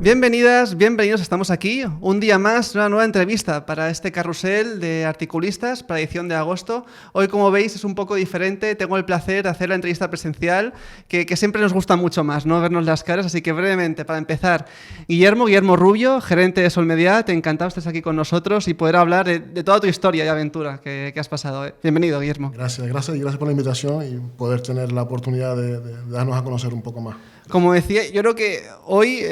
Bienvenidas, bienvenidos, estamos aquí un día más, una nueva entrevista para este carrusel de articulistas para edición de agosto. Hoy, como veis, es un poco diferente, tengo el placer de hacer la entrevista presencial, que siempre nos gusta mucho más, ¿no? Vernos las caras, así que brevemente, para empezar, Guillermo Rubio, gerente de Solmediat, encantado de estar aquí con nosotros y poder hablar de toda tu historia y aventura que has pasado. Bienvenido, Guillermo. Gracias por la invitación y poder tener la oportunidad de darnos a conocer un poco más. Como decía, yo creo que hoy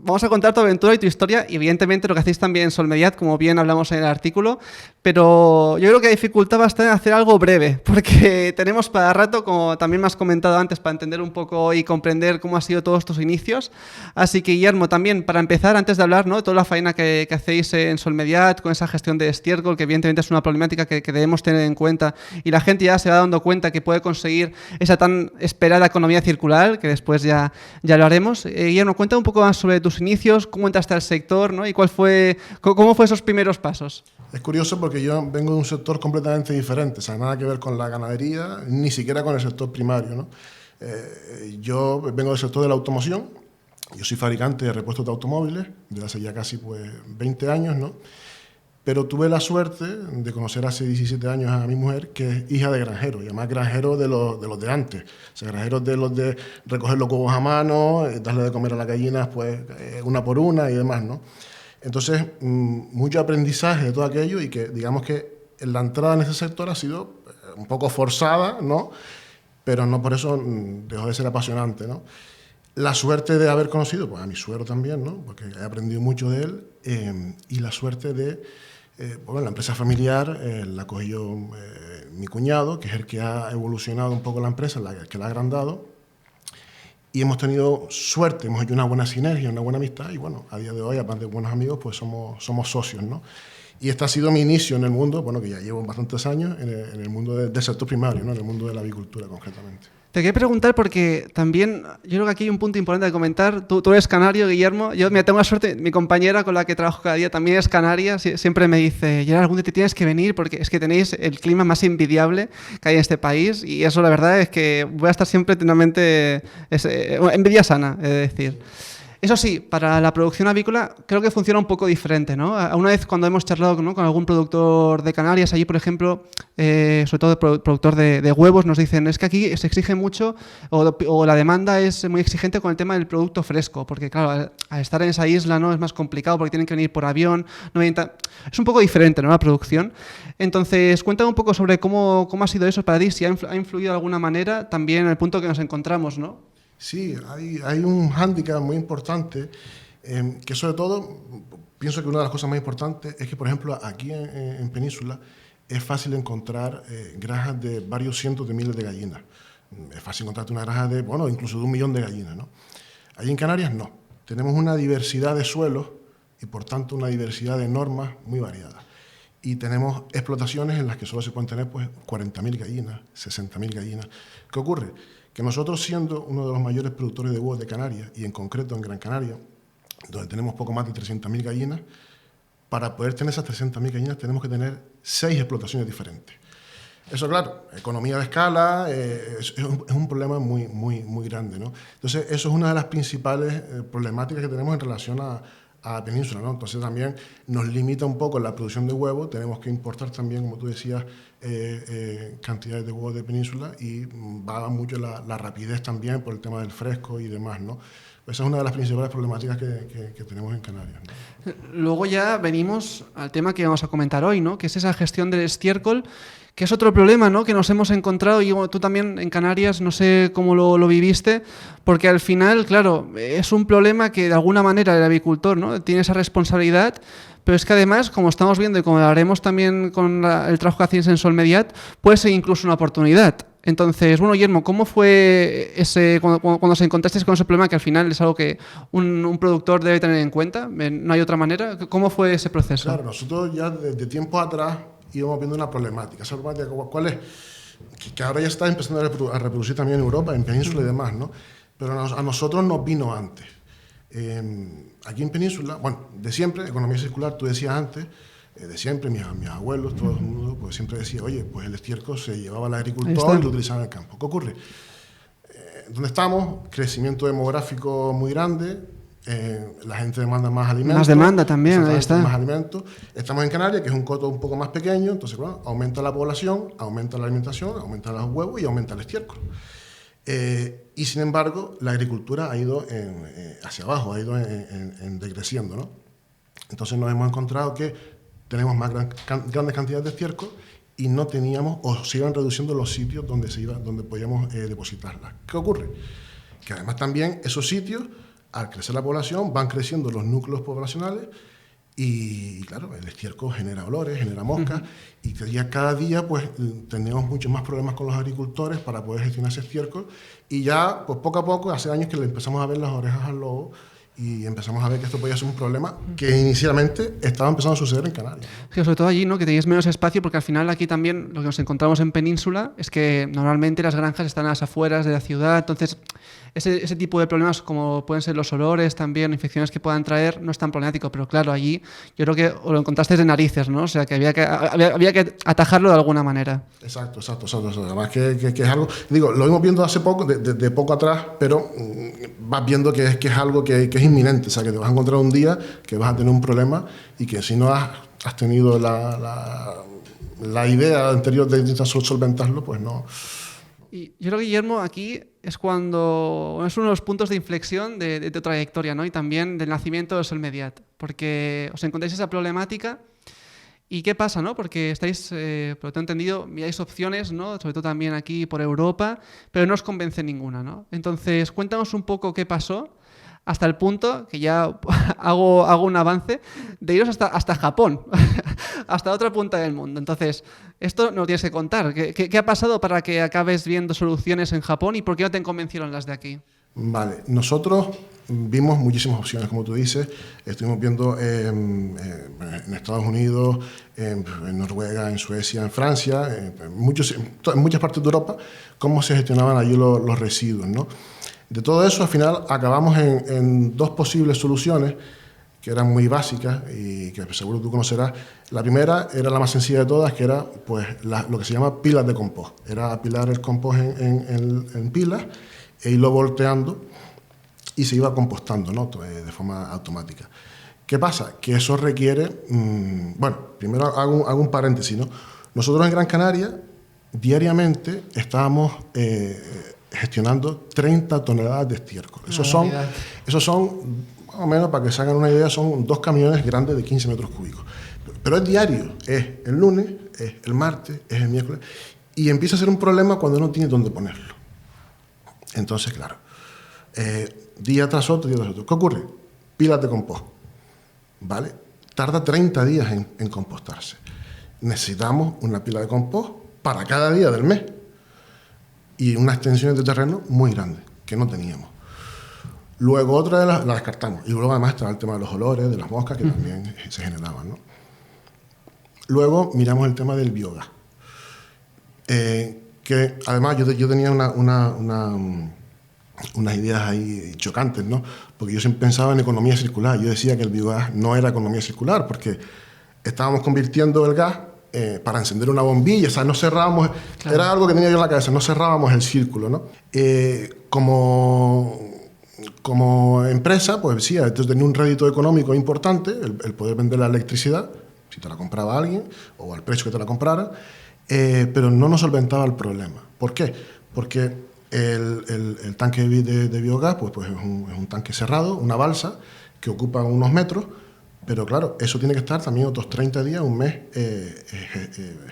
vamos a contar tu aventura y tu historia y evidentemente lo que hacéis también en Solmediat, como bien hablamos en el artículo, pero yo creo que dificulta bastante hacer algo breve, porque tenemos para rato, como también me has comentado antes, para entender un poco y comprender cómo han sido todos tus inicios. Así que, Guillermo, también para empezar, antes de hablar, ¿no?, de toda la faena que hacéis en Solmediat, con esa gestión de estiércol, que evidentemente es una problemática que debemos tener en cuenta y la gente ya se va dando cuenta que puede conseguir esa tan esperada economía circular, que después ya lo haremos. Guillermo, cuenta un poco más sobre tus inicios, cómo entraste al sector, ¿no?, y cómo fue esos primeros pasos. Es curioso porque yo vengo de un sector completamente diferente, o sea, nada que ver con la ganadería, ni siquiera con el sector primario, ¿no? Yo vengo del sector de la automoción, yo soy fabricante de repuestos de automóviles desde hace ya casi 20 años, ¿no? Pero tuve la suerte de conocer hace 17 años a mi mujer, que es hija de granjeros, y además granjeros de los de antes. O sea, granjeros de los de recoger los huevos a mano, darle de comer a las gallinas pues, una por una y demás, ¿no? Entonces, mucho aprendizaje de todo aquello y que, digamos que la entrada en ese sector ha sido un poco forzada, ¿no? Pero no por eso dejó de ser apasionante, ¿no? La suerte de haber conocido pues, a mi suegro también, ¿no?, porque he aprendido mucho de él, y la suerte de... bueno, la empresa familiar la cogió mi cuñado, que es el que ha evolucionado un poco la empresa, que la ha agrandado, y hemos tenido suerte, hemos hecho una buena sinergia, una buena amistad, y bueno, a día de hoy, aparte de buenos amigos, pues somos socios, ¿no? Y este ha sido mi inicio en el mundo, bueno, que ya llevo bastantes años, en el mundo del sector primario, ¿no?, en el mundo de la avicultura concretamente. Te quería preguntar porque también, yo creo que aquí hay un punto importante de comentar. Tú eres canario, Guillermo. Yo tengo la suerte, mi compañera con la que trabajo cada día también es canaria. Siempre me dice, Gerard, algún día te tienes que venir porque es que tenéis el clima más envidiable que hay en este país. Y eso, la verdad, es que voy a estar siempre eternamente... envidia sana, es decir. Eso sí, para la producción avícola creo que funciona un poco diferente, ¿no? Una vez cuando hemos charlado, ¿no?, con algún productor de Canarias, allí, por ejemplo, sobre todo productor de huevos, nos dicen, es que aquí se exige mucho o la demanda es muy exigente con el tema del producto fresco, porque claro, al estar en esa isla, ¿no?, es más complicado porque tienen que venir por avión, es un poco diferente, ¿no?, la producción. Entonces, cuéntame un poco sobre cómo ha sido eso para ti, si ha influido de alguna manera también en el punto que nos encontramos, ¿no? Sí, hay un hándicap muy importante, que sobre todo, pienso que una de las cosas más importantes es que, por ejemplo, aquí en Península es fácil encontrar granjas de varios cientos de miles de gallinas. Es fácil encontrarte una granja de, bueno, incluso de 1 millón de gallinas, ¿no? Allí en Canarias no. Tenemos una diversidad de suelos y, por tanto, una diversidad de normas muy variadas. Y tenemos explotaciones en las que solo se pueden tener pues, 40.000 gallinas, 60.000 gallinas. ¿Qué ocurre? Que nosotros, siendo uno de los mayores productores de huevos de Canarias, y en concreto en Gran Canaria, donde tenemos poco más de 300.000 gallinas, para poder tener esas 300.000 gallinas tenemos que tener 6 explotaciones diferentes. Eso, claro, economía de escala es un problema muy grande, ¿no? Entonces, eso es una de las principales problemáticas que tenemos en relación a Península, ¿no? Entonces también nos limita un poco la producción de huevos, tenemos que importar también, como tú decías, cantidades de huevos de Península, y va mucho la rapidez también por el tema del fresco y demás, ¿no? Esa es una de las principales problemáticas que tenemos en Canarias, ¿no? Luego ya venimos al tema que vamos a comentar hoy, ¿no?, que es esa gestión del estiércol, que es otro problema, ¿no?, que nos hemos encontrado, y tú también en Canarias, no sé cómo lo viviste, porque al final, claro, es un problema que de alguna manera el avicultor, ¿no?, tiene esa responsabilidad, pero es que además, como estamos viendo y como haremos también con el trabajo que hacéis en Solmediat, puede ser incluso una oportunidad. Entonces, bueno, Guillermo, ¿cómo fue cuando os encontrasteis con ese problema, que al final es algo que un productor debe tener en cuenta? ¿No hay otra manera? ¿Cómo fue ese proceso? Claro, nosotros ya desde tiempos atrás íbamos viendo una problemática. Esa problemática, ¿cuál es? Que ahora ya está empezando a reproducir también en Europa, en Península y demás, ¿no? Pero a nosotros nos vino antes. Aquí en Península, bueno, de siempre, economía circular, tú decías antes, de siempre, mis abuelos, todo el mundo, pues siempre decía, oye, pues el estiércol se llevaba al agricultor y lo utilizaba en el campo. ¿Qué ocurre? Donde estamos, crecimiento demográfico muy grande, la gente demanda más alimentos. Más demanda también, ahí está. Más alimentos. Estamos en Canarias, que es un coto un poco más pequeño, entonces, bueno, aumenta la población, aumenta la alimentación, aumenta los huevos y aumenta el estiércol. Y sin embargo, la agricultura ha ido hacia abajo, ha ido decreciendo, ¿no? Entonces nos hemos encontrado que tenemos más grandes cantidades de estiércol y no teníamos, o se iban reduciendo los sitios donde podíamos depositarlas. ¿Qué ocurre? Que además también esos sitios, al crecer la población, van creciendo los núcleos poblacionales y claro, el estiércol genera olores, genera moscas, y cada día pues tenemos muchos más problemas con los agricultores para poder gestionar ese estiércol, y ya pues poco a poco, hace años que le empezamos a ver las orejas al lobo y empezamos a ver que esto podía ser un problema que inicialmente estaba empezando a suceder en Canarias, ¿no? Sí, sobre todo allí, ¿no? Que tenéis menos espacio, porque al final aquí también lo que nos encontramos en Península es que normalmente las granjas están a las afueras de la ciudad, entonces ese tipo de problemas como pueden ser los olores también, infecciones que puedan traer, no es tan problemático, pero claro, allí yo creo que os lo encontraste de narices, ¿no? O sea, que había que atajarlo de alguna manera. Exacto. Además que es algo, digo, lo vimos viendo hace poco, de poco atrás, pero vas viendo que es algo que es inminente, o sea, que te vas a encontrar un día que vas a tener un problema y que si no has tenido la idea anterior de intentar solventarlo, pues no. Y yo creo que, Guillermo, aquí es cuando es uno de los puntos de inflexión de tu trayectoria, ¿no? Y también del nacimiento de Solmediat, porque os encontráis esa problemática. ¿Y qué pasa, no? Porque estáis, por lo que he entendido, miráis opciones, ¿no? Sobre todo también aquí por Europa, pero no os convence ninguna, ¿no? Entonces, cuéntanos un poco qué pasó hasta el punto, que ya hago un avance, de iros hasta Japón, hasta otra punta del mundo. Entonces, esto no lo tienes que contar. ¿Qué ha pasado para que acabes viendo soluciones en Japón y por qué no te convencieron las de aquí? Vale, nosotros vimos muchísimas opciones, como tú dices. Estuvimos viendo en Estados Unidos, en Noruega, en Suecia, en Francia, en muchas partes de Europa, cómo se gestionaban allí los residuos, ¿no? De todo eso, al final, acabamos en dos posibles soluciones que eran muy básicas y que seguro tú conocerás. La primera era la más sencilla de todas, que era pues, lo que se llama pilas de compost. Era apilar el compost en pilas e irlo volteando y se iba compostando, ¿no? De forma automática. ¿Qué pasa? Que eso requiere... bueno, primero hago un paréntesis, ¿no? Nosotros en Gran Canaria, diariamente, estábamos gestionando 30 toneladas de estiércol. Esos son, más o menos, para que se hagan una idea, son 2 camiones grandes de 15 metros cúbicos. Pero es diario, es el lunes, es el martes, es el miércoles, y empieza a ser un problema cuando no tiene dónde ponerlo. Entonces, claro, día tras otro. ¿Qué ocurre? Pilas de compost, ¿vale? Tarda 30 días en compostarse. Necesitamos una pila de compost para cada día del mes y unas extensiones de terreno muy grandes, que no teníamos. Luego otra de las descartamos. Y luego además está el tema de los olores, de las moscas, que también se generaban, ¿no? Luego miramos el tema del biogás. Que además yo tenía unas ideas ahí chocantes, ¿no? Porque yo siempre pensaba en economía circular. Yo decía que el biogás no era economía circular, porque estábamos convirtiendo el gas para encender una bombilla, o sea, no cerrábamos, claro. Era algo que tenía yo en la cabeza, no cerrábamos el círculo, ¿no? Como empresa, pues sí, esto tenía un rédito económico importante, el poder vender la electricidad, si te la compraba alguien, o al precio que te la comprara, pero no nos solventaba el problema. ¿Por qué? Porque el tanque de biogás pues es un tanque cerrado, una balsa, que ocupa unos metros, pero claro, eso tiene que estar también otros 30 días, un mes,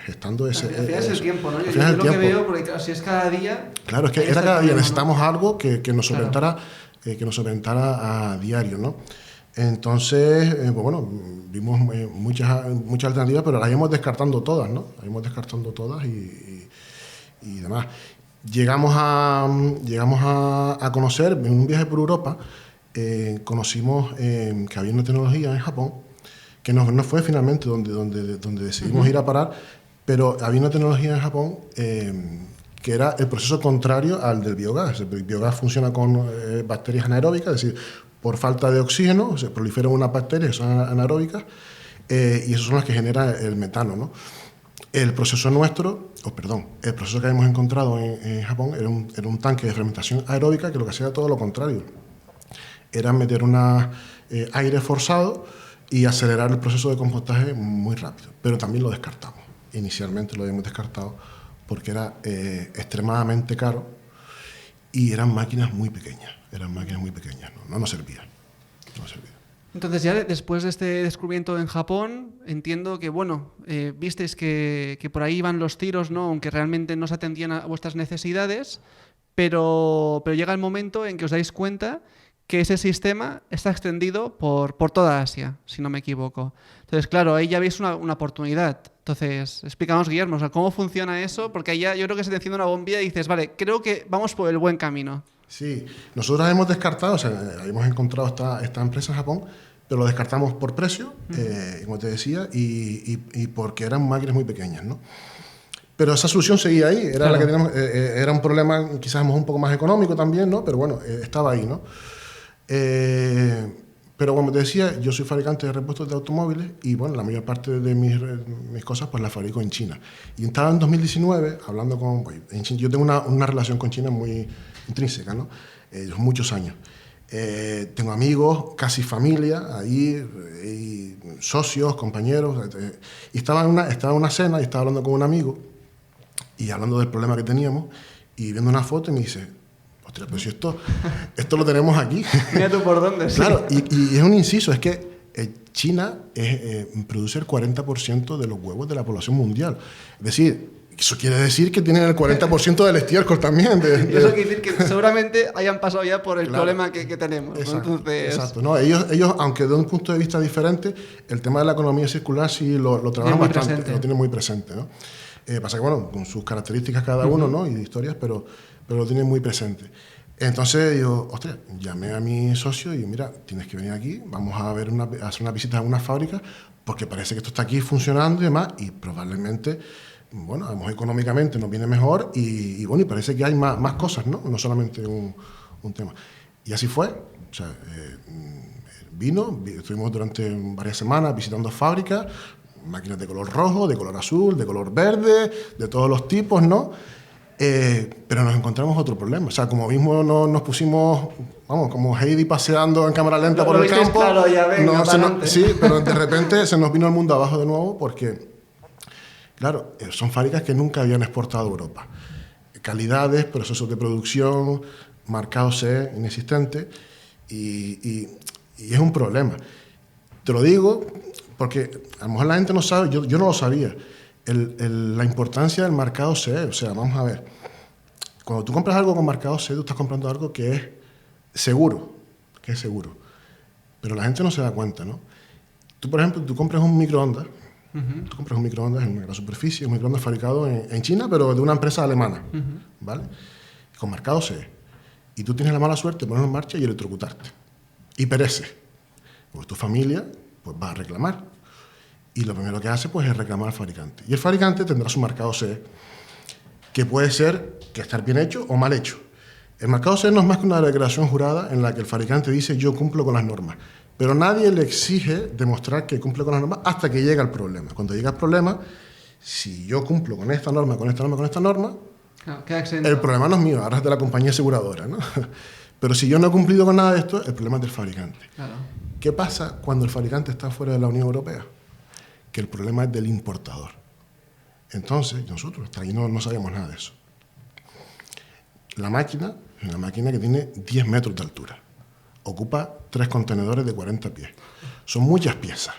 gestando ese... Al final es el tiempo, ¿no? Yo lo que veo, porque claro, si es cada día... Claro, es que era cada día, necesitamos algo que nos solventara, a diario, ¿no? Entonces, pues bueno, vimos muchas alternativas, pero las íbamos descartando todas, ¿no? Las íbamos descartando todas y demás. Llegamos a conocer, en un viaje por Europa, conocimos que había una tecnología en Japón, que no fue finalmente donde decidimos ir a parar, pero había una tecnología en Japón que era el proceso contrario al del biogás. El biogás funciona con bacterias anaeróbicas, es decir, por falta de oxígeno se proliferan unas bacterias que son anaeróbicas y esas son las que generan el metano, ¿no? El proceso el proceso que habíamos encontrado en Japón era un tanque de fermentación aeróbica que lo que hacía era todo lo contrario. era meter aire forzado y acelerar el proceso de compostaje muy rápido. Pero también lo descartamos. Inicialmente lo habíamos descartado porque era extremadamente caro y eran máquinas muy pequeñas. No nos servía. Entonces ya después de este descubrimiento en Japón, entiendo que, bueno, visteis que por ahí iban los tiros, ¿no? Aunque realmente no se atendían a vuestras necesidades, pero llega el momento en que os dais cuenta que ese sistema está extendido por toda Asia, si no me equivoco. Entonces, claro, ahí ya veis una oportunidad. Entonces, explícanos, Guillermo, o sea, ¿cómo funciona eso? Porque ahí ya yo creo que se te enciende una bombilla y dices, vale, creo que vamos por el buen camino. Sí, nosotros hemos descartado, o sea, hemos encontrado esta empresa en Japón, pero lo descartamos por precio, como te decía, y porque eran máquinas muy pequeñas, ¿no? Pero esa solución seguía ahí, era claro. la que teníamos, era un problema quizás un poco más económico también, ¿no? Pero bueno, estaba ahí, ¿no? Pero como te decía, yo soy fabricante de repuestos de automóviles y bueno, la mayor parte de mis cosas pues las fabrico en China. Y estaba en 2019 hablando con... En China, yo tengo una relación con China muy intrínseca, ¿no? Muchos años. Tengo amigos, casi familia ahí, y socios, compañeros. Y estaba en una cena y estaba hablando con un amigo y hablando del problema que teníamos y viendo una foto y me dice... Ostras, pero si esto lo tenemos aquí. Mira tú por dónde. Claro, y es un inciso, es que China produce el 40% de los huevos de la población mundial. Es decir, eso quiere decir que tienen el 40% del estiércol también. Y eso quiere decir que seguramente hayan pasado ya por el problema que tenemos. Exacto, ¿no? Entonces... exacto. No, ellos, aunque de un punto de vista diferente, el tema de la economía circular sí lo trabajan bastante, lo tienen muy presente, ¿no? Pasa que, bueno, con sus características cada uno, ¿no? Y historias, pero lo tienen muy presente. Entonces digo, ostras, llamé a mi socio y mira, tienes que venir aquí, vamos a hacer una visita a una fábrica, porque parece que esto está aquí funcionando y demás, y probablemente, bueno, a lo mejor económicamente nos viene mejor, y bueno, y parece que hay más cosas, ¿no? No solamente un tema. Y así fue, o sea, estuvimos durante varias semanas visitando fábricas, máquinas de color rojo, de color azul, de color verde, de todos los tipos, ¿no? Pero nos encontramos otro problema. O sea, como mismo nos pusimos, vamos, como Heidi paseando en cámara lenta por el campo. Claro, ya venga, sí, pero de repente se nos vino el mundo abajo de nuevo porque, claro, son fábricas que nunca habían exportado a Europa. Calidades, procesos de producción, marcado CE inexistente y es un problema. Te lo digo porque a lo mejor la gente no sabe, yo no lo sabía. La importancia del marcado CE, o sea, vamos a ver, cuando tú compras algo con marcado CE, tú estás comprando algo que es seguro, pero la gente no se da cuenta, ¿no? Tú, por ejemplo, tú compras un microondas, tú compras un microondas en una gran superficie, un microondas fabricado en China, pero de una empresa alemana, ¿vale? Con marcado CE. Y tú tienes la mala suerte de ponerlo en marcha y electrocutarte. Y perece. Pues tu familia pues, va a reclamar. Y lo primero que hace pues, es reclamar al fabricante. Y el fabricante tendrá su marcado CE, que puede ser que estar bien hecho o mal hecho. El marcado CE no es más que una declaración jurada en la que el fabricante dice yo cumplo con las normas. Pero nadie le exige demostrar que cumple con las normas hasta que llega el problema. Cuando llega el problema, si yo cumplo con esta norma, con esta norma, con esta norma, el problema no es mío, ahora es de la compañía aseguradora, ¿no? Pero si yo no he cumplido con nada de esto, el problema es del fabricante. Claro. ¿Qué pasa cuando el fabricante está fuera de la Unión Europea? Que el problema es del importador. Entonces, nosotros hasta ahí no sabíamos nada de eso. La máquina es una máquina que tiene 10 metros de altura. Ocupa 3 contenedores de 40 pies. Son muchas piezas.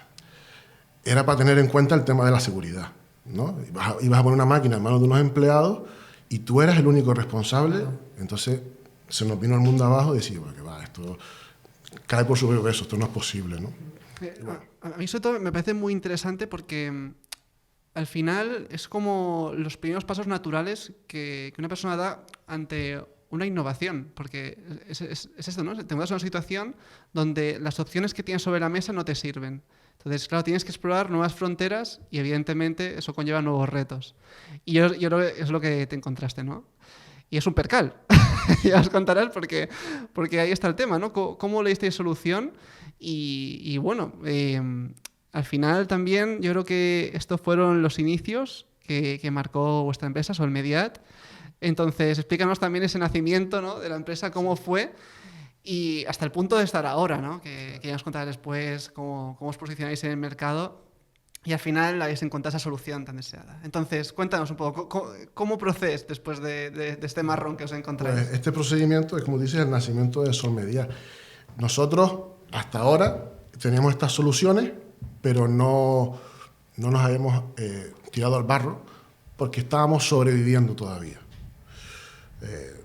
Era para tener en cuenta el tema de la seguridad, ¿no? Ibas a poner una máquina en manos de unos empleados y tú eras el único responsable. Entonces, se nos vino el mundo abajo y decíamos, que va, esto cae por su propio peso, esto no es posible, ¿no? A mí sobre todo me parece muy interesante porque al final es como los primeros pasos naturales que una persona da ante una innovación, porque es esto, ¿no? Te mudas a una situación donde las opciones que tienes sobre la mesa no te sirven. Entonces, claro, tienes que explorar nuevas fronteras y evidentemente eso conlleva nuevos retos. Y yo creo que es lo que te encontraste, ¿no? Y es un percal. Ya os contarás porque ahí está el tema, ¿no? ¿Cómo le disteis solución? Y bueno, al final también yo creo que estos fueron los inicios que marcó vuestra empresa, Solmediat. Entonces, explícanos también ese nacimiento, ¿no? De la empresa, cómo fue Y hasta el punto de estar ahora, ¿no? Que ya nos contarás después cómo os posicionáis en el mercado y al final habéis encontrado esa solución tan deseada. Entonces, cuéntanos un poco, ¿cómo procedes después de este marrón que os encontráis? Pues este procedimiento es, como dices, el nacimiento de Solmedia. Nosotros, hasta ahora, teníamos estas soluciones, pero no nos habíamos tirado al barro porque estábamos sobreviviendo todavía.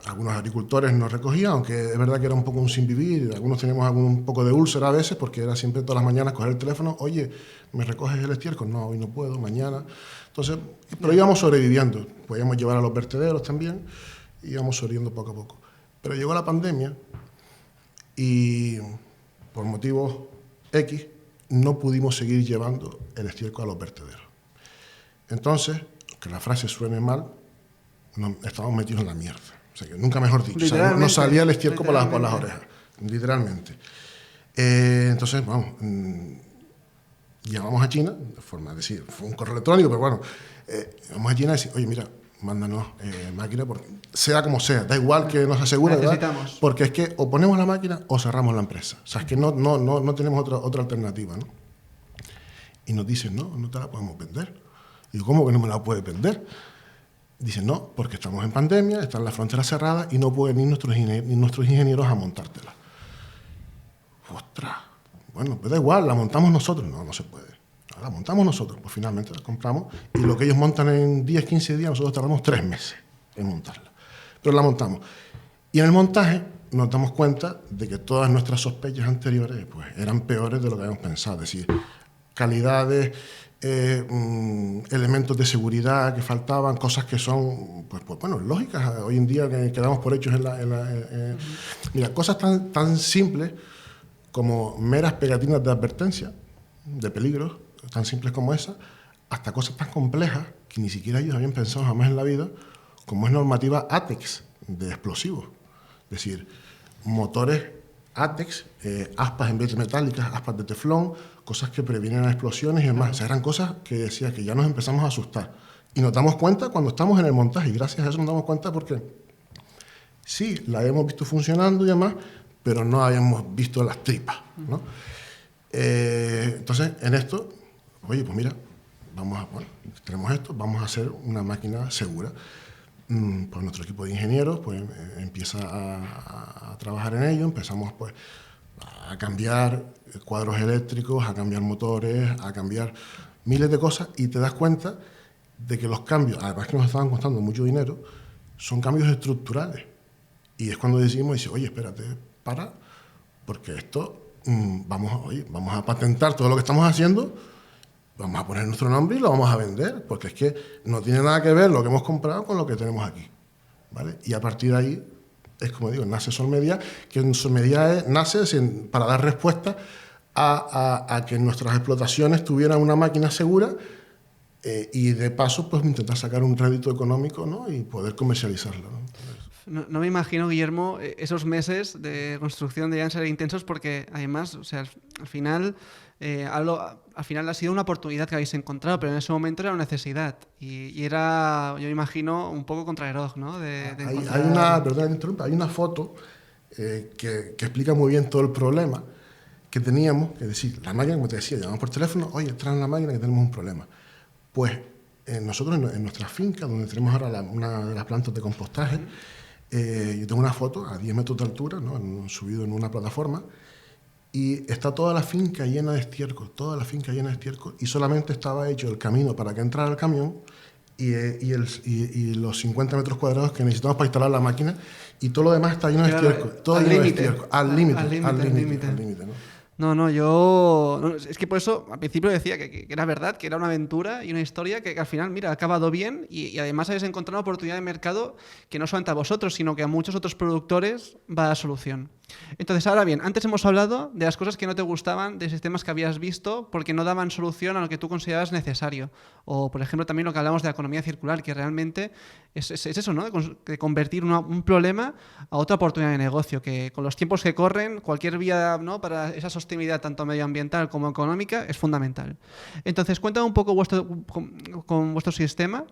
Algunos agricultores nos recogían, aunque es verdad que era un poco un sin vivir, algunos teníamos un poco de úlcera a veces, porque era siempre todas las mañanas coger el teléfono, oye, ¿me recoges el estiércol? No, hoy no puedo, mañana. Entonces, pero íbamos sobreviviendo, podíamos llevar a los vertederos también, íbamos sobreviviendo poco a poco. Pero llegó la pandemia y por motivos X no pudimos seguir llevando el estiércol a los vertederos. Entonces, que la frase suene mal, estábamos metidos en la mierda. O sea, que nunca mejor dicho. O sea, nos salía el estiércol por las orejas, literalmente. Entonces, vamos, llamamos a China, de forma de decir, fue un correo electrónico, pero bueno, vamos a China y decir, oye, mira, mándanos máquina, porque sea como sea, da igual que nos asegure, ¿verdad? Porque es que o ponemos la máquina o cerramos la empresa. O sea, es que no tenemos otra alternativa, ¿no? Y nos dicen, no te la podemos vender. Digo, ¿cómo que no me la puedes vender? Dicen, no, porque estamos en pandemia, están las fronteras cerradas y no pueden ir nuestros ingenieros a montártela. ¡Ostras! Bueno, pues da igual, la montamos nosotros. No se puede. La montamos nosotros, pues finalmente la compramos y lo que ellos montan en 10, 15 días, nosotros tardamos 3 meses en montarla. Pero la montamos. Y en el montaje nos damos cuenta de que todas nuestras sospechas anteriores pues, eran peores de lo que habíamos pensado. Es decir, calidades, elementos de seguridad que faltaban, cosas que son, pues bueno, lógicas. Hoy en día que damos por hechos mira, cosas tan simples como meras pegatinas de advertencia, de peligros, tan simples como esa, hasta cosas tan complejas que ni siquiera ellos habían pensado jamás en la vida, como es normativa ATEX de explosivos. Es decir, motores ATEX, aspas en vez de metálicas, aspas de teflón, cosas que previenen las explosiones y demás. O sea, eran cosas que decía que ya nos empezamos a asustar. Y nos damos cuenta cuando estamos en el montaje, y gracias a eso nos damos cuenta porque sí, la habíamos visto funcionando y demás, pero no habíamos visto las tripas, ¿no? Entonces, en esto, oye, pues mira, tenemos esto, vamos a hacer una máquina segura. Pues nuestro equipo de ingenieros pues, empieza a trabajar en ello, empezamos pues, a cambiar cuadros eléctricos, a cambiar motores, a cambiar miles de cosas y te das cuenta de que los cambios, además que nos estaban costando mucho dinero, son cambios estructurales. Y es cuando decimos, oye, espérate, para, porque esto vamos a patentar todo lo que estamos haciendo, vamos a poner nuestro nombre y lo vamos a vender, porque es que no tiene nada que ver lo que hemos comprado con lo que tenemos aquí, ¿vale? Y a partir de ahí, es como digo, nace Solmedia, que en Solmedia nace para dar respuesta a que nuestras explotaciones tuvieran una máquina segura y de paso pues intentar sacar un rédito económico, ¿no? Y poder comercializarlo, ¿no? No me imagino, Guillermo, esos meses de construcción debían ser intensos porque además, o sea, al final ha sido una oportunidad que habéis encontrado, pero en ese momento era una necesidad y era, yo me imagino, un poco contrarreloj, ¿no? Hay una foto que explica muy bien todo el problema que teníamos, es decir, la máquina, como te decía, llamamos por teléfono, oye, traen la máquina que tenemos un problema. Pues nosotros en nuestra finca, donde tenemos ahora una de las plantas de compostaje, yo tengo una foto a 10 metros de altura, ¿no? Subido en una plataforma, y está toda la finca llena de estiércol, y solamente estaba hecho el camino para que entrara el camión y los 50 metros cuadrados que necesitamos para instalar la máquina, y todo lo demás está lleno de estiércol, todo lleno de estiércol, al límite, ¿no? Es que por eso al principio decía que era verdad, que era una aventura y una historia que al final, mira, ha acabado bien y además habéis encontrado una oportunidad de mercado que no solamente a vosotros, sino que a muchos otros productores va a dar solución. Entonces, ahora bien, antes hemos hablado de las cosas que no te gustaban de sistemas que habías visto porque no daban solución a lo que tú considerabas necesario. O, por ejemplo, también lo que hablamos de la economía circular, que realmente es eso, ¿no? De convertir un problema a otra oportunidad de negocio, que con los tiempos que corren, cualquier vía, ¿no? Para esa sostenibilidad tanto medioambiental como económica es fundamental. Entonces, cuéntame un poco con vuestro sistema.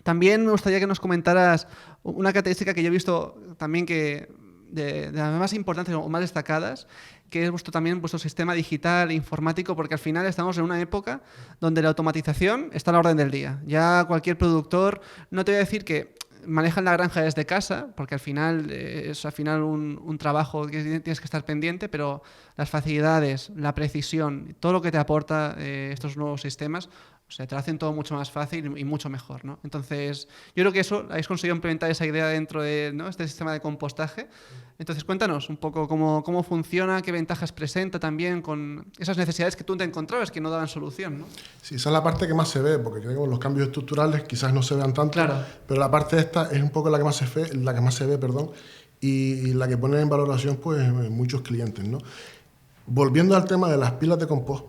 También me gustaría que nos comentaras una característica que yo he visto también que de las más importantes o más destacadas, que es también vuestro sistema digital, informático, porque al final estamos en una época donde la automatización está a la orden del día. Ya cualquier productor, no te voy a decir que manejan la granja desde casa, porque al final es un trabajo que tienes que estar pendiente, pero las facilidades, la precisión, todo lo que te aporta estos nuevos sistemas, o sea, te lo hacen todo mucho más fácil y mucho mejor, ¿no? Entonces, yo creo que eso, habéis conseguido implementar esa idea dentro de, ¿no?, este sistema de compostaje. Entonces, cuéntanos un poco cómo funciona, qué ventajas presenta también con esas necesidades que tú te encontrabas que no daban solución, ¿no? Sí, esa es la parte que más se ve, porque creo que los cambios estructurales quizás no se vean tanto, claro, pero la parte esta es un poco la que más se ve, y la que ponen en valoración pues muchos clientes, ¿no? Volviendo al tema de las pilas de compost,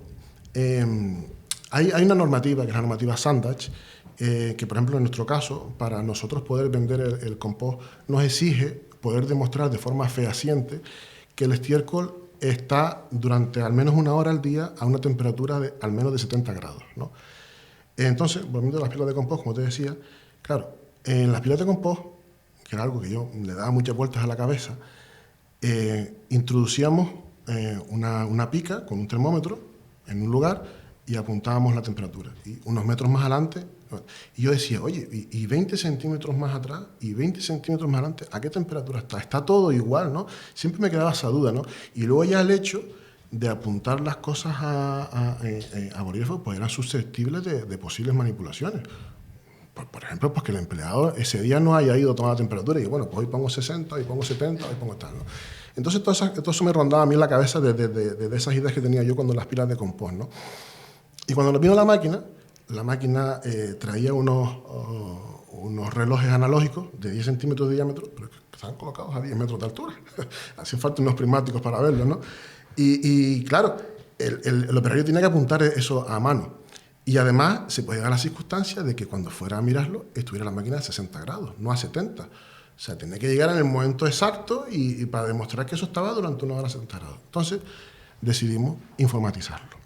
hay una normativa, que es la normativa Sandage, que por ejemplo en nuestro caso, para nosotros poder vender el compost, nos exige poder demostrar de forma fehaciente que el estiércol está durante al menos 1 hora al día a una temperatura de al menos de 70 grados, ¿no? Entonces, volviendo a las pilas de compost, como te decía, claro, en las pilas de compost, que era algo que yo le daba muchas vueltas a la cabeza, introducíamos una pica con un termómetro en un lugar y apuntábamos la temperatura. Y unos metros más adelante, y yo decía, oye, y 20 centímetros más atrás y 20 centímetros más adelante, ¿a qué temperatura está? Está todo igual, ¿no? Siempre me quedaba esa duda, ¿no? Y luego ya el hecho de apuntar las cosas a bolígrafo, pues eran susceptibles de posibles manipulaciones. Por ejemplo, pues que el empleado ese día no haya ido a tomar la temperatura y bueno, pues hoy pongo 60, hoy pongo 70, hoy pongo tal, ¿no? Entonces todo eso me rondaba a mí en la cabeza de esas ideas que tenía yo cuando las pilas de compost, ¿no? Y cuando nos vino la máquina traía unos relojes analógicos de 10 centímetros de diámetro, pero que estaban colocados a 10 metros de altura. Hacían falta unos prismáticos para verlo, ¿no? Y claro, el operario tenía que apuntar eso a mano. Y además se podía dar la circunstancia de que cuando fuera a mirarlo estuviera la máquina a 60 grados, no a 70. O sea, tenía que llegar en el momento exacto y para demostrar que eso estaba durante 1 hora a 60 grados. Entonces decidimos informatizarlo.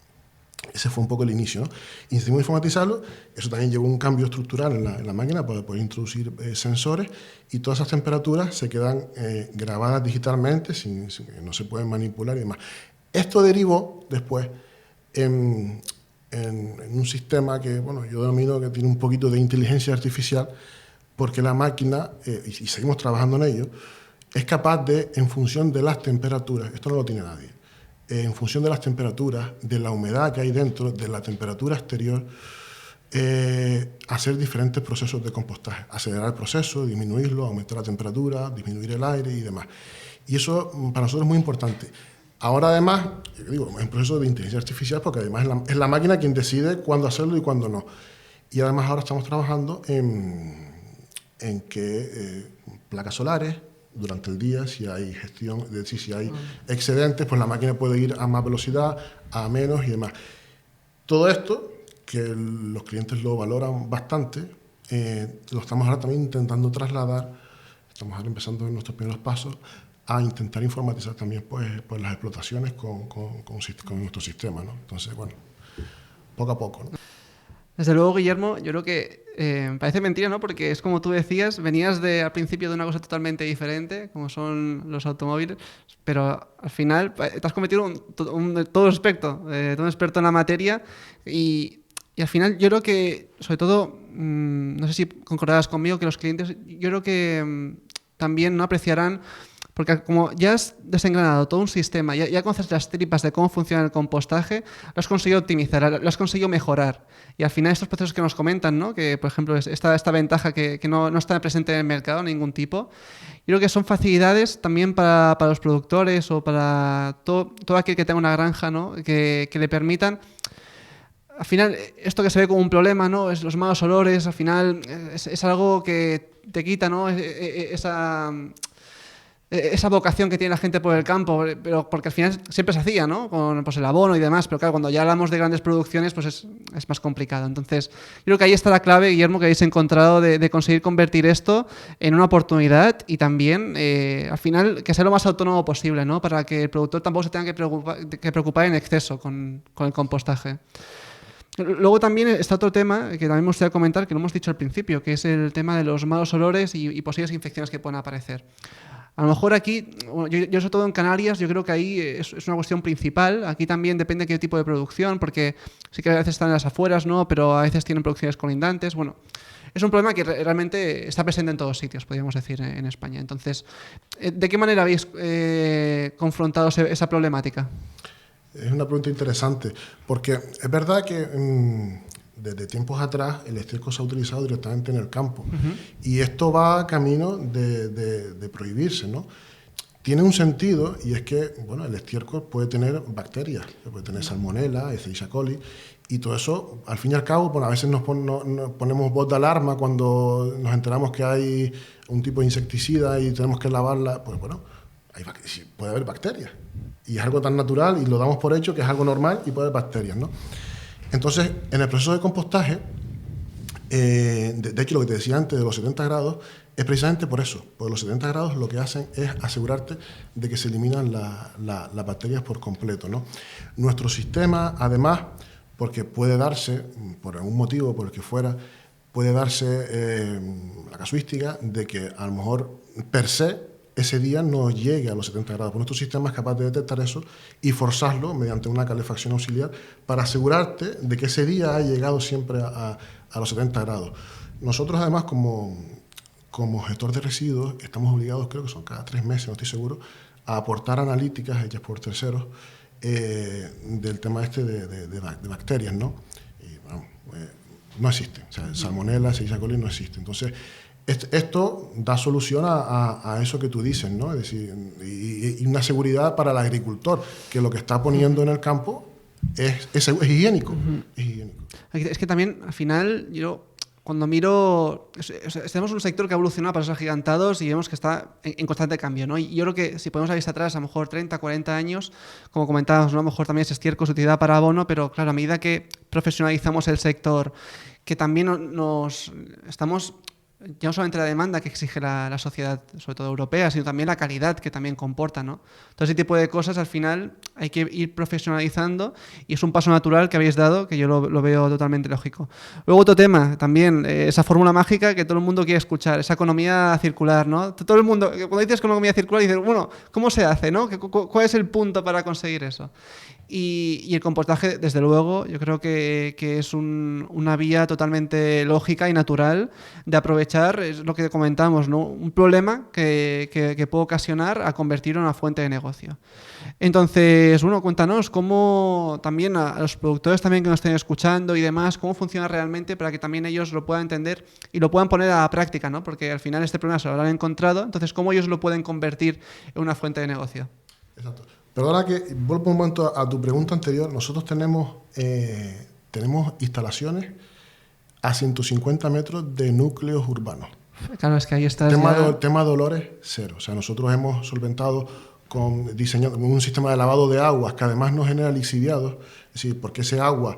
Ese fue un poco el inicio, ¿no? Y decidimos informatizarlo. Eso también llevó un cambio estructural en la máquina para poder introducir sensores y todas esas temperaturas se quedan grabadas digitalmente, no se pueden manipular y demás. Esto derivó después en un sistema que, bueno, yo denomino que tiene un poquito de inteligencia artificial, porque la máquina, y seguimos trabajando en ello, es capaz de, en función de las temperaturas, esto no lo tiene nadie, en función de las temperaturas, de la humedad que hay dentro, de la temperatura exterior, hacer diferentes procesos de compostaje, acelerar el proceso, disminuirlo, aumentar la temperatura, disminuir el aire y demás. Y eso para nosotros es muy importante. Ahora además, digo, es un proceso de inteligencia artificial porque además es la máquina quien decide cuándo hacerlo y cuándo no. Y además ahora estamos trabajando en que placas solares, durante el día, si hay gestión, es decir, si hay excedentes, pues la máquina puede ir a más velocidad, a menos y demás. Todo esto, que los clientes lo valoran bastante, lo estamos ahora también intentando trasladar, estamos ahora empezando en nuestros primeros pasos, a intentar informatizar también pues las explotaciones con nuestro sistema, ¿no? Entonces, bueno, poco a poco, ¿no? Desde luego, Guillermo, yo creo que parece mentira, ¿no? Porque es como tú decías, venías al principio de una cosa totalmente diferente, como son los automóviles, pero al final te has convertido en todo un experto en la materia y al final yo creo que, sobre todo, no sé si concordarás conmigo, que los clientes, yo creo que también no apreciarán. Porque como ya has desengranado todo un sistema, ya conoces las tripas de cómo funciona el compostaje, lo has conseguido optimizar, lo has conseguido mejorar. Y al final estos procesos que nos comentan, ¿no? Que por ejemplo esta ventaja que no está presente en el mercado de ningún tipo, yo creo que son facilidades también para los productores o para todo aquel que tenga una granja, ¿no? Que le permitan. Al final, esto que se ve como un problema, ¿no? Es los malos olores, al final es algo que te quita, ¿no? Esa vocación que tiene la gente por el campo, pero porque al final siempre se hacía, ¿no? Con pues, el abono y demás, pero claro, cuando ya hablamos de grandes producciones, pues es más complicado. Entonces, yo creo que ahí está la clave, Guillermo, que habéis encontrado de conseguir convertir esto en una oportunidad y también, al final, que sea lo más autónomo posible, ¿no? Para que el productor tampoco se tenga que preocupar en exceso con el compostaje. Luego también está otro tema que también me gustaría comentar, que lo hemos dicho al principio, que es el tema de los malos olores y posibles infecciones que puedan aparecer. A lo mejor aquí, bueno, yo sobre todo en Canarias, yo creo que ahí es una cuestión principal. Aquí también depende de qué tipo de producción, porque sí que a veces están en las afueras, ¿no? Pero a veces tienen producciones colindantes. Bueno, es un problema que realmente está presente en todos sitios, podríamos decir, en España. Entonces, ¿de qué manera habéis confrontado esa problemática? Es una pregunta interesante, porque es verdad que desde tiempos atrás el estiércol se ha utilizado directamente en el campo y esto va camino de prohibirse, ¿no? Tiene un sentido y es que, bueno, el estiércol puede tener bacterias, puede tener salmonella, Escherichia coli y todo eso, al fin y al cabo, bueno, a veces nos ponemos voz de alarma cuando nos enteramos que hay un tipo de insecticida y tenemos que lavarla, pues bueno, puede haber bacterias. Y es algo tan natural y lo damos por hecho que es algo normal y puede haber bacterias, ¿no? Entonces, en el proceso de compostaje, de hecho, lo que te decía antes de los 70 grados, es precisamente por eso. Porque los 70 grados lo que hacen es asegurarte de que se eliminan las bacterias por completo, ¿no? Nuestro sistema, además, porque puede darse, por algún motivo, por el que fuera, puede darse la casuística de que a lo mejor per se ese día no llegue a los 70 grados. Pues nuestro sistema es capaz de detectar eso y forzarlo mediante una calefacción auxiliar para asegurarte de que ese día ha llegado siempre a los 70 grados. Nosotros, además, como gestor de residuos, estamos obligados, creo que son cada 3 meses, no estoy seguro, a aportar analíticas hechas por terceros del tema este de bacterias, ¿no? Y, bueno, no existen. O sea, salmonella, Escherichia coli no existe. Entonces, esto da solución a eso que tú dices, ¿no? Es decir, y una seguridad para el agricultor, que lo que está poniendo en el campo es higiénico. Es higiénico. Es que también, al final, yo cuando miro... tenemos un sector que ha evolucionado a pasos agigantados y vemos que está en constante cambio, ¿no? Y yo creo que si podemos ver atrás, a lo mejor 30, 40 años, como comentábamos, ¿no? A lo mejor también ese estiércol se utiliza para abono, pero claro, a medida que profesionalizamos el sector, que también estamos... ya no solamente la demanda que exige la sociedad, sobre todo europea, sino también la calidad que también comporta, ¿no? Todo ese tipo de cosas, al final, hay que ir profesionalizando y es un paso natural que habéis dado, que yo lo veo totalmente lógico. Luego otro tema, también, esa fórmula mágica que todo el mundo quiere escuchar, esa economía circular, ¿no? Todo el mundo, cuando dices economía circular, dices, bueno, ¿cómo se hace, no? ¿Cuál es el punto para conseguir eso? Y el compostaje, desde luego, yo creo que es una vía totalmente lógica y natural de aprovechar, es lo que comentamos, ¿no? Un problema que puede ocasionar a convertirlo en una fuente de negocio. Entonces, bueno, cuéntanos cómo también a los productores también que nos estén escuchando y demás, cómo funciona realmente para que también ellos lo puedan entender y lo puedan poner a la práctica, ¿no? Porque al final este problema se lo habrán encontrado, entonces, ¿cómo ellos lo pueden convertir en una fuente de negocio? Exacto. Perdona que vuelvo un momento a tu pregunta anterior. Nosotros tenemos instalaciones a 150 metros de núcleos urbanos. Claro, es que ahí está. Tema de olores, cero. O sea, nosotros hemos solventado diseñando un sistema de lavado de aguas que además no genera lixiviados, es decir, porque ese agua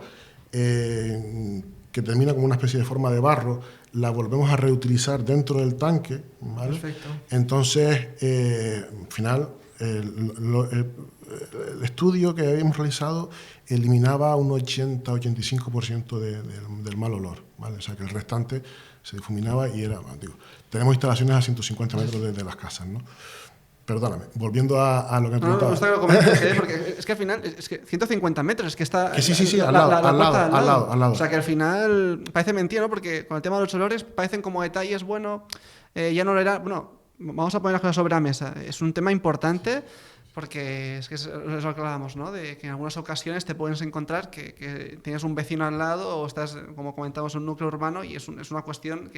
que termina como una especie de forma de barro, la volvemos a reutilizar dentro del tanque, ¿vale? Perfecto. Entonces, al final, el estudio que habíamos realizado eliminaba un 80-85% del mal olor, ¿vale? O sea que el restante se difuminaba y era, digo, tenemos instalaciones a 150 metros de las casas, ¿no? Perdóname, volviendo a lo que me preguntaba. No está que lo comentes, porque es que al final, es que 150 metros, es que está... Sí, al lado. O sea que al final parece mentira, ¿no? Porque con el tema de los olores parecen como detalles, bueno, ya no lo era... Bueno, vamos a poner las cosas sobre la mesa. Es un tema importante porque es lo que hablábamos, ¿no? De que en algunas ocasiones te puedes encontrar que tienes un vecino al lado o estás, como comentamos, en un núcleo urbano y es una cuestión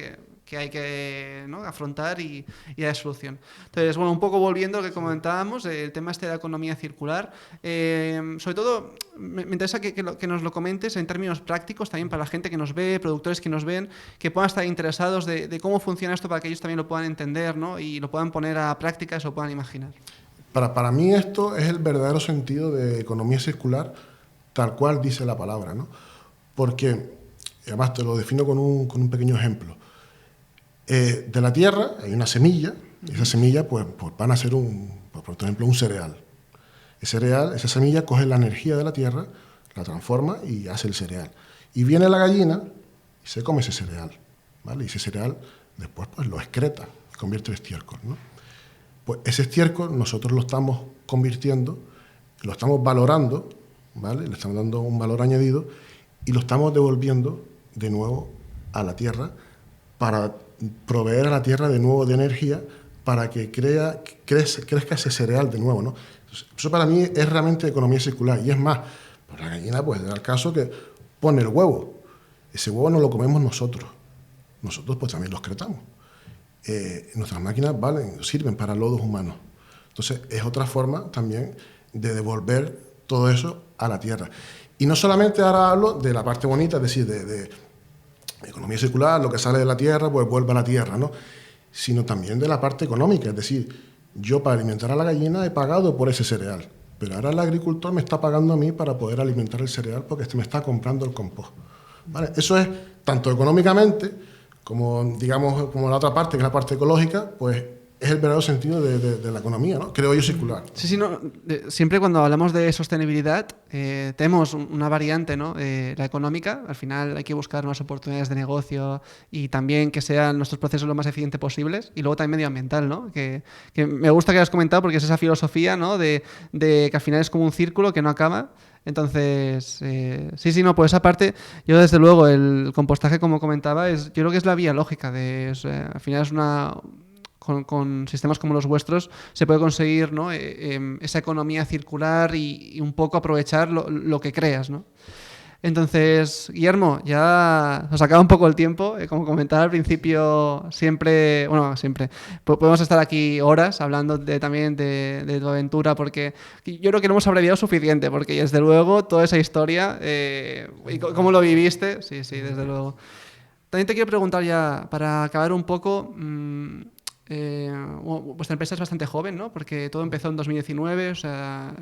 que hay que, ¿no?, afrontar y dar solución. Entonces, bueno, un poco volviendo a lo que comentábamos, el tema de la economía circular, sobre todo me interesa que nos lo comentes en términos prácticos también para la gente que nos ve, productores que nos ven, que puedan estar interesados de cómo funciona esto para que ellos también lo puedan entender, ¿no?, y lo puedan poner a práctica y se lo puedan imaginar. Para mí esto es el verdadero sentido de economía circular, tal cual dice la palabra, ¿no? Porque, además te lo defino con un pequeño ejemplo. De la tierra hay una semilla, y esa semilla pues van a ser por ejemplo, un cereal. Esa semilla coge la energía de la tierra, la transforma y hace el cereal. Y viene la gallina y se come ese cereal, ¿vale? Y ese cereal después pues lo excreta y convierte en estiércol, ¿no? Pues ese estiércol nosotros lo estamos convirtiendo, lo estamos valorando, ¿vale? Le estamos dando un valor añadido y lo estamos devolviendo de nuevo a la tierra para proveer a la tierra de nuevo de energía para que crezca ese cereal de nuevo, ¿no? Entonces, eso para mí es realmente economía circular. Y es más, pues la gallina pues da el caso que pone el huevo. Ese huevo no lo comemos nosotros. Nosotros pues también lo excretamos. Nuestras máquinas sirven para lodos humanos. Entonces es otra forma también de devolver todo eso a la tierra. Y no solamente ahora hablo de la parte bonita, es decir, de economía circular, lo que sale de la tierra pues vuelve a la tierra, ¿no? Sino también de la parte económica, es decir, yo para alimentar a la gallina he pagado por ese cereal, pero ahora el agricultor me está pagando a mí para poder alimentar el cereal porque me está comprando el compost, ¿vale? Eso es tanto económicamente como, digamos, como la otra parte, que es la parte ecológica, pues es el verdadero sentido de la economía, ¿no? Creo yo circular. Sí, no, siempre cuando hablamos de sostenibilidad tenemos una variante, ¿no? La económica. Al final hay que buscar unas oportunidades de negocio y también que sean nuestros procesos lo más eficientes posibles. Y luego también medioambiental, ¿no? Que me gusta que hayas comentado porque es esa filosofía, ¿no? De que al final es como un círculo que no acaba. Entonces, sí, no, por esa parte, yo desde luego el compostaje, como comentaba, yo creo que es la vía lógica. Al final es una... Con sistemas como los vuestros se puede conseguir, ¿no? Esa economía circular y un poco aprovechar lo que creas, ¿no? Entonces, Guillermo, ya nos acaba un poco el tiempo. Como comentaba al principio, siempre podemos estar aquí horas hablando también de tu aventura, porque yo creo que no hemos abreviado suficiente, porque desde luego toda esa historia y cómo lo viviste, sí, desde luego. También te quiero preguntar ya, para acabar un poco... vuestra empresa es bastante joven, ¿no? Porque todo empezó en 2019, o sea,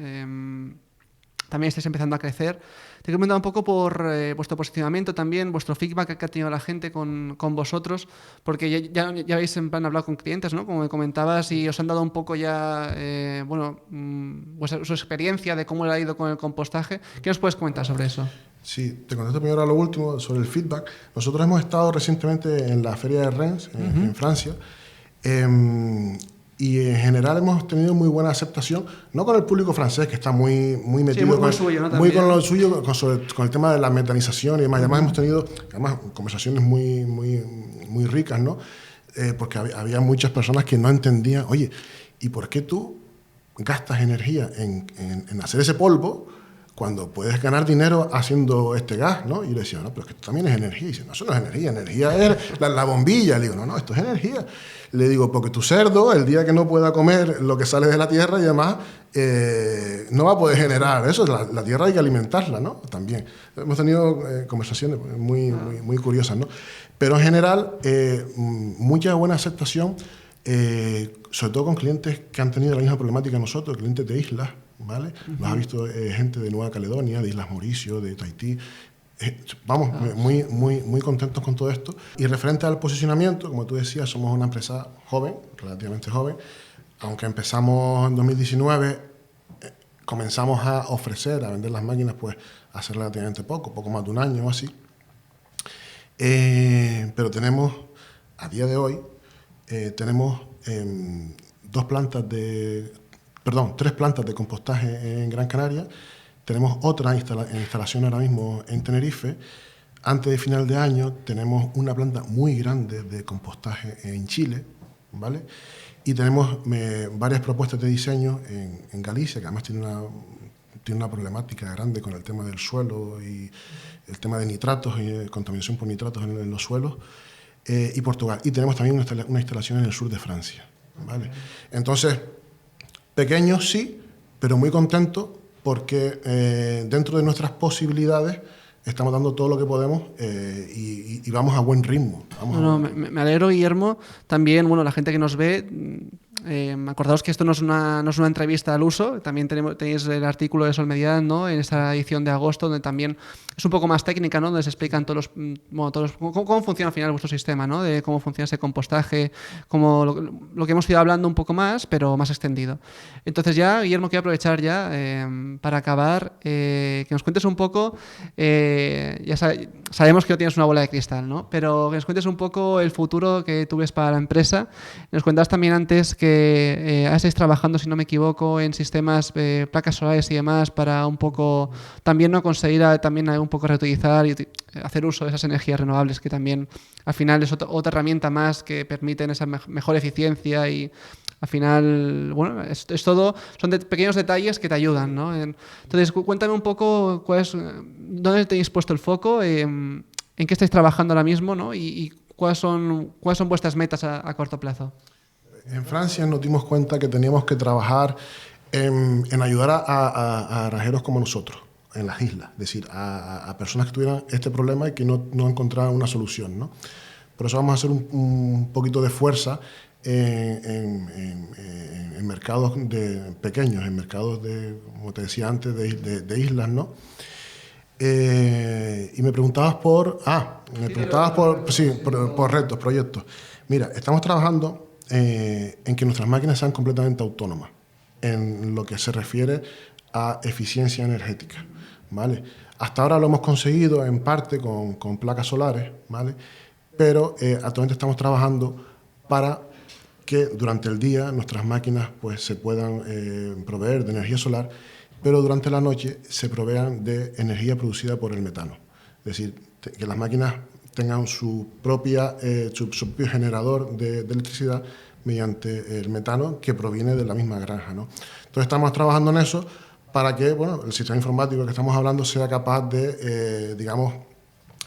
también estáis empezando a crecer. Te quiero preguntar un poco por vuestro posicionamiento también, vuestro feedback que ha tenido la gente con vosotros, porque ya habéis en plan hablado con clientes, ¿no? Como me comentabas, y os han dado un poco ya, su experiencia de cómo le ha ido con el compostaje. ¿Qué nos puedes comentar sobre eso? Sí, te contesto primero a lo último, sobre el feedback. Nosotros hemos estado recientemente en la feria de Rennes, en Francia, y en general hemos tenido muy buena aceptación, no con el público francés, que está muy metido con lo suyo, con el tema de la metanización y demás. Además hemos tenido conversaciones muy ricas, ¿no? Porque había muchas personas que no entendían, oye, ¿y por qué tú gastas energía en hacer ese polvo cuando puedes ganar dinero haciendo este gas, ¿no? Y le decía, no, pero es que esto también es energía. Y dice, no, eso no es energía es la bombilla. Le digo, no, esto es energía. Le digo, porque tu cerdo, el día que no pueda comer lo que sale de la tierra y demás, no va a poder generar eso. La tierra hay que alimentarla, ¿no? También. Hemos tenido conversaciones muy curiosas, ¿no? Pero en general, mucha buena aceptación, sobre todo con clientes que han tenido la misma problemática que nosotros, clientes de islas, ¿vale? Nos ha visto gente de Nueva Caledonia, de Islas Mauricio, de Tahití. Muy contentos con todo esto. Y referente al posicionamiento, como tú decías, somos una empresa joven, relativamente joven. Aunque empezamos en 2019, comenzamos a vender las máquinas pues hace relativamente poco más de un año o así. Pero tenemos, a día de hoy, tenemos tres plantas de compostaje en Gran Canaria. Tenemos otra instalación ahora mismo en Tenerife. Antes de final de año tenemos una planta muy grande de compostaje en Chile, ¿vale? Y tenemos varias propuestas de diseño en Galicia, que además tiene una problemática grande con el tema del suelo y el tema de nitratos y contaminación por nitratos en los suelos, y Portugal. Y tenemos también una instalación en el sur de Francia, ¿vale? Entonces, pequeños sí, pero muy contentos porque dentro de nuestras posibilidades estamos dando todo lo que podemos y vamos a buen ritmo. Me alegro, Guillermo. También, la gente que nos ve, acordaos que esto no es una entrevista al uso. También tenéis el artículo de Solmedian, ¿no? En esta edición de agosto, donde también es un poco más técnica, ¿no? Donde se explican cómo funciona al final vuestro sistema, ¿no? De cómo funciona ese compostaje, como lo que hemos ido hablando un poco más, pero más extendido. Entonces ya, Guillermo, quiero aprovechar ya para acabar, que nos cuentes un poco, sabemos que no tienes una bola de cristal, ¿no? Pero que nos cuentes un poco el futuro que tú ves para la empresa. Nos cuentas también antes que estáis trabajando, si no me equivoco, en sistemas, placas solares y demás para un poco también no conseguir también un poco reutilizar y hacer uso de esas energías renovables que también al final es otra herramienta más que permiten esa mejor eficiencia y al final, bueno, es todo, son pequeños detalles que te ayudan, ¿no? Entonces, cuéntame un poco dónde tenéis puesto el foco, en qué estáis trabajando ahora mismo, ¿no? Y cuáles son vuestras metas a corto plazo. En Francia nos dimos cuenta que teníamos que trabajar en ayudar a granjeros como nosotros, en las islas, es decir, a personas que tuvieran este problema y que no encontraran una solución, ¿no? Por eso vamos a hacer un poquito de fuerza en mercados pequeños, en mercados como te decía antes, de islas, ¿no? Y me preguntabas por retos, proyectos. Mira, estamos trabajando en que nuestras máquinas sean completamente autónomas en lo que se refiere a eficiencia energética, ¿vale? Hasta ahora lo hemos conseguido en parte con placas solares, ¿vale? Pero actualmente estamos trabajando para que durante el día nuestras máquinas pues, se puedan proveer de energía solar, pero durante la noche se provean de energía producida por el metano. Es decir, que las máquinas tengan su propio generador de electricidad mediante el metano que proviene de la misma granja, ¿no? Entonces estamos trabajando en eso para que el sistema informático que estamos hablando sea capaz de, digamos,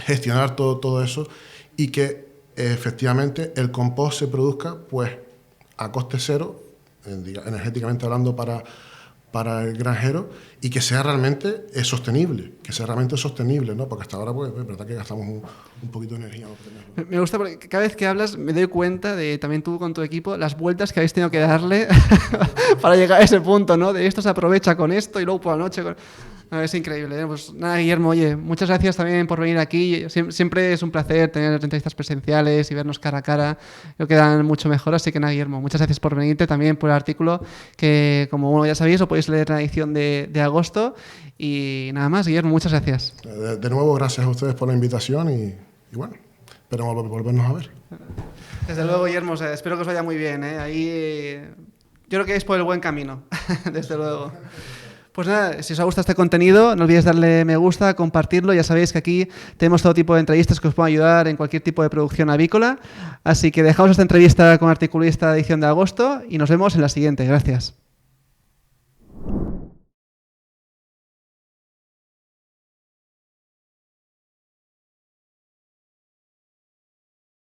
gestionar todo eso y que efectivamente el compost se produzca pues a coste cero, energéticamente hablando para el granjero, y que sea realmente sostenible, ¿no? Porque hasta ahora pues es verdad que gastamos un poquito de energía. Me gusta porque cada vez que hablas me doy cuenta de, también tú con tu equipo, las vueltas que habéis tenido que darle para llegar a ese punto, ¿no? De esto se aprovecha con esto y luego por la noche... No, es increíble, ¿eh? Pues nada, Guillermo, oye, muchas gracias también por venir aquí. Siempre es un placer tener entrevistas presenciales y vernos cara a cara. Creo que dan mucho mejor, así que nada, Guillermo, muchas gracias por venirte, también por el artículo que, como ya sabéis, lo podéis leer en la edición de agosto. Y nada más, Guillermo, muchas gracias. De nuevo, gracias a ustedes por la invitación y bueno, esperamos volvernos a ver. Desde luego, Guillermo, espero que os vaya muy bien, ¿eh? Ahí yo creo que es por el buen camino, desde luego. Pues nada, si os ha gustado este contenido, no olvidéis darle me gusta, compartirlo. Ya sabéis que aquí tenemos todo tipo de entrevistas que os pueden ayudar en cualquier tipo de producción avícola. Así que dejamos esta entrevista con Articulista edición de agosto y nos vemos en la siguiente. Gracias.